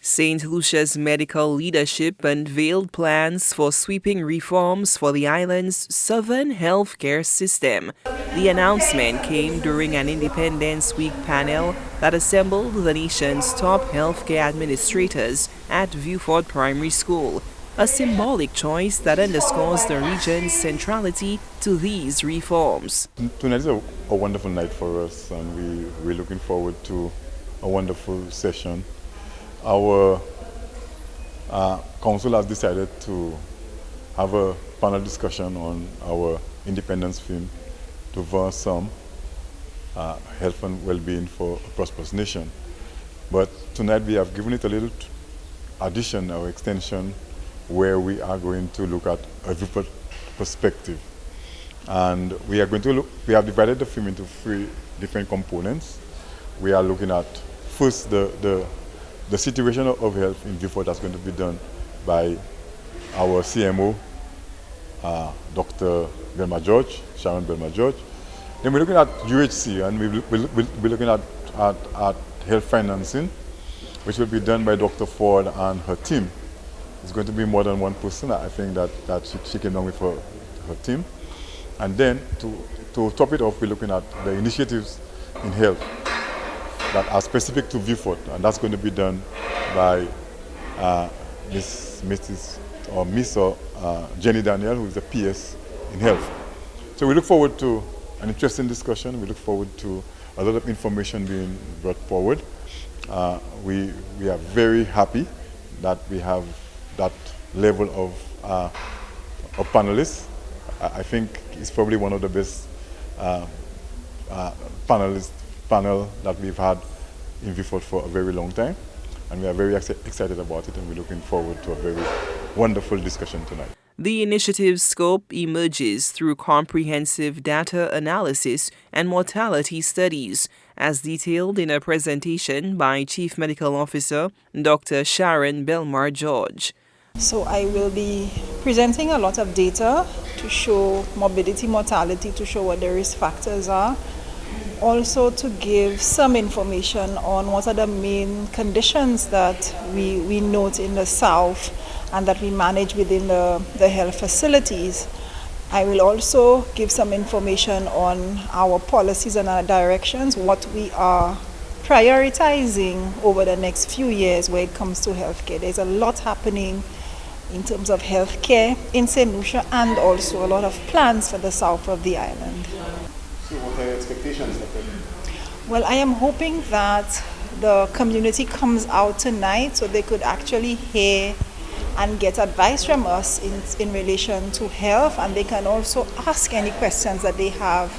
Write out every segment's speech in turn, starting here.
St. Lucia's medical leadership unveiled plans for sweeping reforms for the island's southern healthcare system. The announcement came during an Independence Week panel that assembled the nation's top healthcare administrators at Viewfort Primary School, a symbolic choice that underscores the region's centrality to these reforms. Tonight is a wonderful night for us, and we're looking forward to a wonderful session. Our council has decided to have a panel discussion on our independence theme to advance some health and well-being for a prosperous nation. But tonight we have given it a little addition or extension where we are going to look at a different perspective. And we are going to look, we have divided the theme into 3 different components. We are looking at first the situation of health in Viewfort that's going to be done by our CMO, Dr. Sharon Belma-George. Then we're looking at UHC, and we're looking at health financing, which will be done by Dr. Ford and her team. It's going to be more than one person. I think that she came down with her team. And then to top it off, we're looking at the initiatives in health that are specific to Viewfort, and that's going to be done by Miss Jenny Daniel, who is a PS in health. So we look forward to an interesting discussion. We look forward to a lot of information being brought forward. We are very happy that we have that level of panelists. I think it's probably one of the best panel that we've had in Viewfort for a very long time, and we are very excited about it, and we're looking forward to a very wonderful discussion tonight. The initiative's scope emerges through comprehensive data analysis and mortality studies, as detailed in a presentation by Chief Medical Officer Dr. Sharon Belma-George. So I will be presenting a lot of data to show morbidity, mortality, to show what the risk factors are. Also to give some information on what are the main conditions that we note in the South and that we manage within the health facilities. I will also give some information on our policies and our directions, what we are prioritizing over the next few years when it comes to healthcare. There's a lot happening in terms of healthcare in St. Lucia, and also a lot of plans for the south of the island. So what are your expectations of it? Well, I am hoping that the community comes out tonight so they could actually hear and get advice from us in relation to health, and they can also ask any questions that they have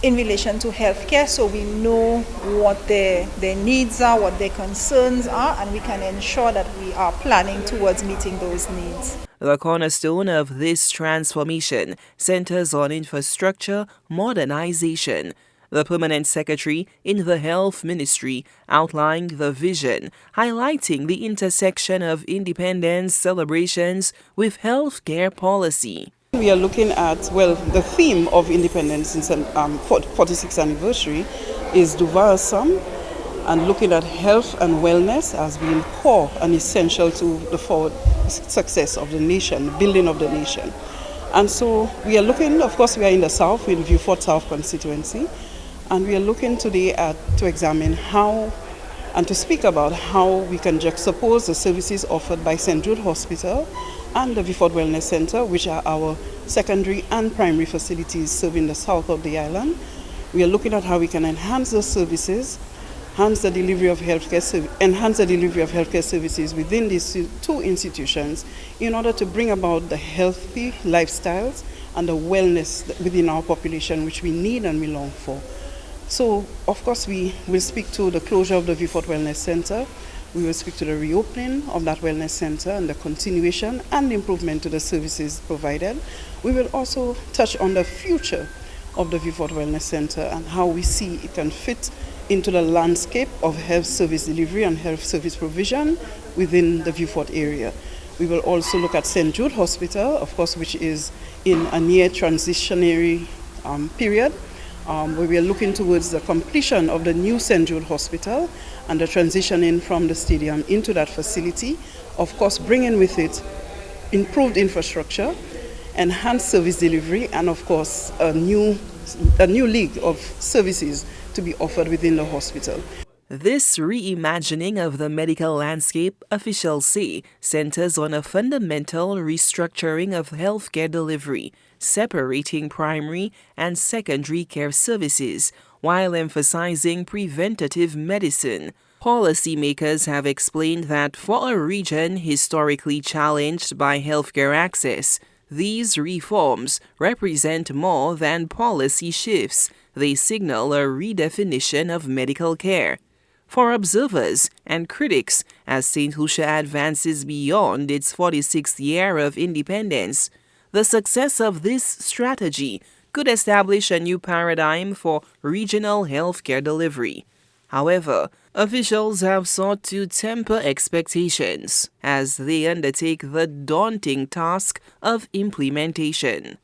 in relation to healthcare, so we know what their needs are, what their concerns are, and we can ensure that we are planning towards meeting those needs. The cornerstone of this transformation centers on infrastructure modernization. The permanent secretary in the Health Ministry outlined the vision, highlighting the intersection of independence celebrations with healthcare policy. We are looking at, well, the theme of Independence in 46th anniversary is Duval Sum, and looking at health and wellness as being core and essential to the forward success of the nation, building of the nation. And so we are looking, of course we are in the South, in Viewfort South constituency, and we are looking today to examine how and to speak about how we can juxtapose the services offered by St. Jude Hospital and the Viewfort Wellness Center, which are our secondary and primary facilities serving the south of the island. We are looking at how we can enhance those services, enhance the delivery of healthcare services within these 2 institutions in order to bring about the healthy lifestyles and the wellness within our population, which we need and we long for. So, of course, we will speak to the closure of the Viewfort Wellness Center. We will speak to the reopening of that wellness center and the continuation and improvement to the services provided. We will also touch on the future of the Viewfort Wellness Center and how we see it can fit into the landscape of health service delivery and health service provision within the Viewfort area. We will also look at St. Jude Hospital, of course, which is in a near transitionary period, where we are looking towards the completion of the new St. Jude Hospital and the transitioning from the stadium into that facility, of course bringing with it improved infrastructure, enhanced service delivery, and of course a new league of services to be offered within the hospital. This reimagining of the medical landscape, officials say, centers on a fundamental restructuring of healthcare delivery, separating primary and secondary care services, while emphasizing preventative medicine. Policymakers have explained that for a region historically challenged by healthcare access, these reforms represent more than policy shifts. They signal a redefinition of medical care. For observers and critics, as St. Lucia advances beyond its 46th year of independence, the success of this strategy could establish a new paradigm for regional healthcare delivery. However, officials have sought to temper expectations as they undertake the daunting task of implementation.